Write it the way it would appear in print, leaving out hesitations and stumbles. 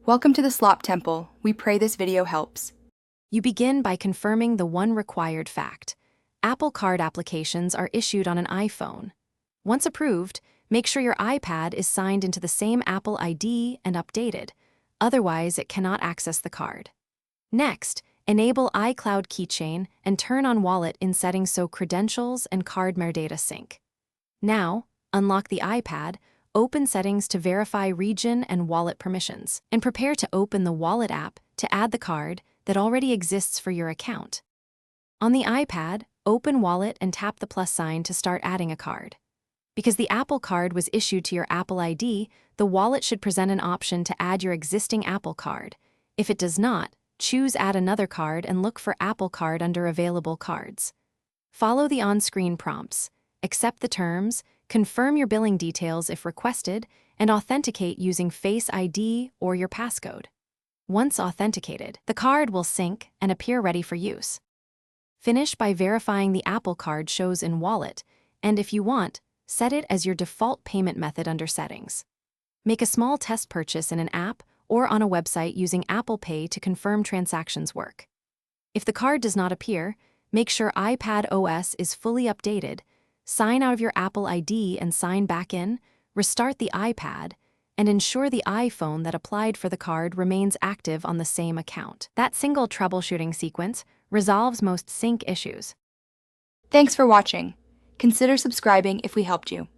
Welcome to the Slop Temple. We pray this video helps. You begin by confirming the one required fact. Apple Card applications are issued on an iPhone. Once approved, make sure your iPad is signed into the same Apple ID and updated. Otherwise, it cannot access the card. Next, enable iCloud Keychain and turn on Wallet in settings so credentials and card metadata sync. Now, unlock the iPad, open Settings to verify region and wallet permissions, and prepare to open the Wallet app to add the card that already exists for your account. On the iPad, open Wallet and tap the plus sign to start adding a card. Because the Apple Card was issued to your Apple ID, the wallet should present an option to add your existing Apple Card. If it does not, choose Add Another Card and look for Apple Card under Available Cards. Follow the on-screen prompts, accept the terms, confirm your billing details if requested, and authenticate using Face ID or your passcode. Once authenticated, the card will sync and appear ready for use. Finish by verifying the Apple Card shows in Wallet, and if you want, set it as your default payment method under Settings. Make a small test purchase in an app or on a website using Apple Pay to confirm transactions work. If the card does not appear, make sure iPad OS is fully updated, sign out of your Apple ID and sign back in, restart the iPad, and ensure the iPhone that applied for the card remains active on the same account. That single troubleshooting sequence resolves most sync issues. Thanks for watching. Consider subscribing if we helped you.